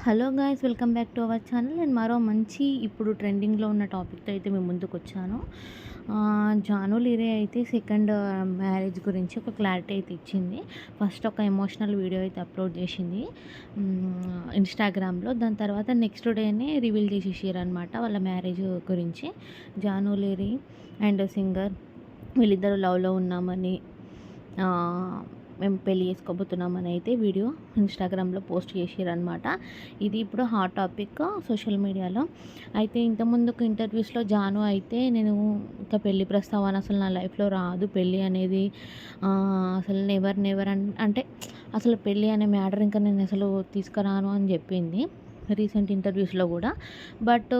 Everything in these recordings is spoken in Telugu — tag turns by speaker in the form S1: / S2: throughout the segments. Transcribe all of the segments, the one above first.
S1: Hello guys, welcome back to our channel. నేను మరో మంచి ఇప్పుడు ట్రెండింగ్లో ఉన్న టాపిక్తో అయితే మేము ముందుకు వచ్చాను. జాను లీరే అయితే సెకండ్ మ్యారేజ్ గురించి ఒక క్లారిటీ అయితే ఇచ్చింది. ఫస్ట్ ఒక ఎమోషనల్ వీడియో అయితే అప్లోడ్ చేసింది ఇన్స్టాగ్రామ్లో. దాని తర్వాత నెక్స్ట్ డేనే రివీల్ చేసేసారనమాట వాళ్ళ మ్యారేజ్ గురించి. జాను లీరే అండ్ సింగర్ వీళ్ళిద్దరూ లవ్లో ఉన్నామని, మేము పెళ్ళి చేసుకోబోతున్నామని అయితే వీడియో ఇన్స్టాగ్రామ్లో పోస్ట్ చేసారనమాట. ఇది ఇప్పుడు హాట్ టాపిక్ సోషల్ మీడియాలో. అయితే ఇంతకుముందుకు ఇంటర్వ్యూస్లో జాను అయితే నేను ఇంకా పెళ్ళి ప్రస్తావన అసలు నా లైఫ్లో రాదు, పెళ్ళి అనేది అసలు నెవర్ అంటే అసలు పెళ్ళి అనే మ్యాటర్ ఇంకా నేను అసలు తీసుకురాను అని చెప్పింది రీసెంట్ ఇంటర్వ్యూస్లో కూడా. బట్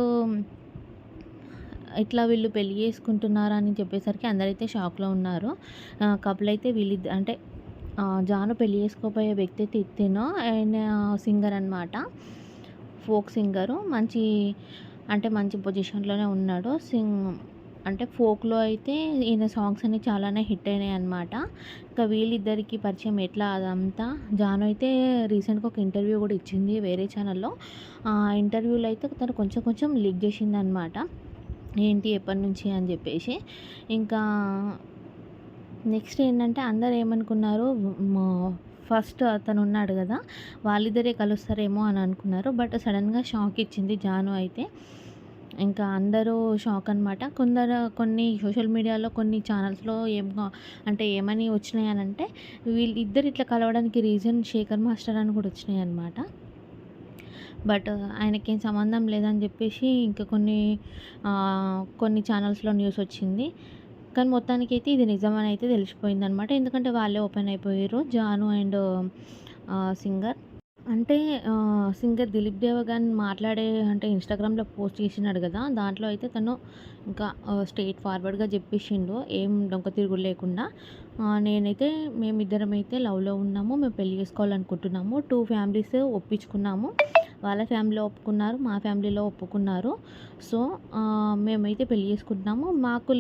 S1: ఇట్లా వీళ్ళు పెళ్ళి చేసుకుంటున్నారని చెప్పేసరికి అందరైతే షాక్లో ఉన్నారు. కపుల్ అయితే అంటే జాను పెళ్ళి చేసుకోబోయే వ్యక్తి అయితే తిను, ఆయన సింగర్ అనమాట, ఫోక్ సింగరు. మంచి పొజిషన్లోనే ఉన్నాడు. అంటే ఫోక్లో అయితే ఈయన సాంగ్స్ అన్ని చాలానే హిట్ అయినాయి అనమాట. ఇంకా వీళ్ళిద్దరికి పరిచయం ఎట్లా అదంతా. జాను అయితే రీసెంట్గా ఒక ఇంటర్వ్యూ కూడా ఇచ్చింది వేరే ఛానల్లో. ఆ ఇంటర్వ్యూలో అయితే తను కొంచెం లీక్ చేసింది అనమాట, ఏంటి ఎప్పటి నుంచి అని చెప్పేసి. ఇంకా నెక్స్ట్ ఏంటంటే అందరు ఏమనుకున్నారు, ఫస్ట్ అతను ఉన్నాడు కదా వాళ్ళిద్దరే కలుస్తారేమో అని అనుకున్నారు. బట్ సడన్గా షాక్ ఇచ్చింది జాను అయితే. ఇంకా అందరూ షాక్ అనమాట. కొన్ని సోషల్ మీడియాలో కొన్ని ఛానల్స్లో ఏమని వచ్చినాయి అని అంటే, వీళ్ళిద్దరు ఇట్లా కలవడానికి రీజన్ శేఖర్ మాస్టర్ అని కూడా వచ్చినాయి అనమాట. బట్ ఆయనకేం సంబంధం లేదని చెప్పేసి ఇంకా కొన్ని ఛానల్స్లో న్యూస్ వచ్చింది. కానీ మొత్తానికైతే ఇది నిజమని అయితే తెలిసిపోయిందనమాట. ఎందుకంటే వాళ్ళే ఓపెన్ అయిపోయారు, జాను అండ్ సింగర్. అంటే సింగర్ దిలీప్ దేవగన్ అంటే ఇన్స్టాగ్రామ్లో పోస్ట్ చేసినాడు కదా, దాంట్లో అయితే తను ఇంకా స్ట్రెయిట్ ఫార్వర్డ్గా చెప్పేసిండు, ఏం డొంక తిరుగుడు లేకుండా. మేమిద్దరం అయితే లవ్లో ఉన్నాము, మేము పెళ్ళి చేసుకోవాలనుకుంటున్నాము, 2 ఫ్యామిలీస్ ఒప్పించుకున్నాము, వాళ్ళ ఫ్యామిలీలో ఒప్పుకున్నారు, మా ఫ్యామిలీలో ఒప్పుకున్నారు. సో మేమైతే పెళ్ళి చేసుకుంటున్నాము, మాకు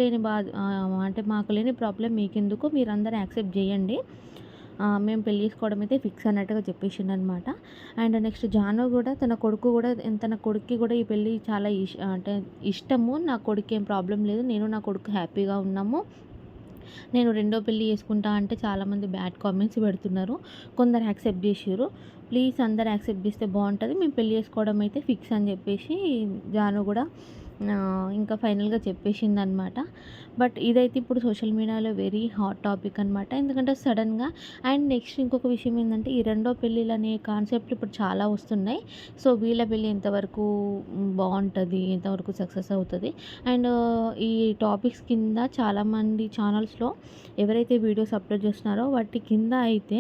S1: లేని ప్రాబ్లం మీకెందుకు, మీరందరూ యాక్సెప్ట్ చేయండి, మేము పెళ్ళి చేసుకోవడం అయితే ఫిక్స్ అన్నట్టుగా చెప్పేసిండు అనమాట. అండ్ నెక్స్ట్ జాను కూడా తన కొడుక్కి కూడా ఈ పెళ్ళి చాలా ఇష్టము, నా కొడుకు ఏం ప్రాబ్లం లేదు, నేను నా కొడుకు హ్యాపీగా ఉన్నాము, నేను రెండో పెళ్ళి చేసుకుంటా అంటే చాలామంది బ్యాడ్ కామెంట్స్ పెడుతున్నారు, కొందరు యాక్సెప్ట్ చేసారు, ప్లీజ్ అందరు యాక్సెప్ట్ చేస్తే బాగుంటుంది, మేము పెళ్ళి చేసుకోవడం అయితే ఫిక్స్ అని చెప్పేసి జాను కూడా ఇంకా ఫైనల్గా చెప్పేసింది అనమాట. బట్ ఇదైతే ఇప్పుడు సోషల్ మీడియాలో వెరీ హాట్ టాపిక్ అనమాట. ఎందుకంటే సడన్గా. అండ్ నెక్స్ట్ ఇంకొక విషయం ఏంటంటే, ఈ రెండో పెళ్ళిళ్ళు అనే కాన్సెప్ట్ ఇప్పుడు చాలా వస్తున్నాయి. సో వీళ్ళ పెళ్ళి ఎంతవరకు బాగుంటుంది, ఎంతవరకు సక్సెస్ అవుతుంది. అండ్ ఈ టాపిక్స్ కింద చాలామంది ఛానల్స్లో ఎవరైతే వీడియోస్ అప్లోడ్ చేస్తున్నారో వాటి కింద అయితే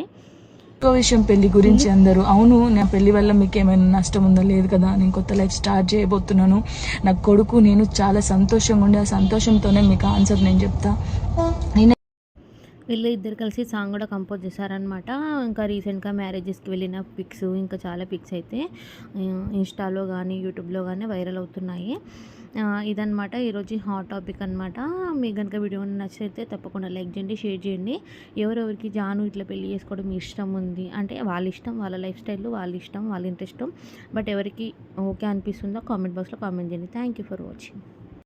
S2: ఇంకో విషయం, పెళ్లి గురించి అందరూ అవును నా పెళ్లి వల్ల మీకు ఏమైనా నష్టం ఉందా, లేదు కదా, నేను కొత్త లైఫ్ స్టార్ట్ చేయబోతున్నాను, నా కొడుకు నేను చాలా సంతోషంగా ఉండే, ఆ సంతోషంతోనే మీకు ఆన్సర్ నేను చెప్తా.
S1: వీళ్ళు ఇద్దరు కలిసి సాంగ్ కూడా కంపోజ్ చేశారనమాట. ఇంకా రీసెంట్గా మ్యారేజెస్కి వెళ్ళిన పిక్స్, ఇంకా చాలా పిక్స్ అయితే ఇన్స్టాలో కానీ యూట్యూబ్లో కానీ వైరల్ అవుతున్నాయి. ఇదనమాట ఈరోజు హాట్ టాపిక్ అనమాట. మీకు కనుక వీడియో నచ్చితే తప్పకుండా లైక్ చేయండి, షేర్ చేయండి. ఎవరెవరికి జాను ఇట్లా పెళ్ళి చేసుకోవడం ఇష్టం ఉంది అంటే వాళ్ళ ఇష్టం, వాళ్ళ లైఫ్ స్టైల్, వాళ్ళ ఇష్టం, వాళ్ళ ఇంట్రెస్ట్. బట్ ఎవరికి ఓకే అనిపిస్తుందో కామెంట్ బాక్స్లో కామెంట్ చేయండి. Thank you for watching.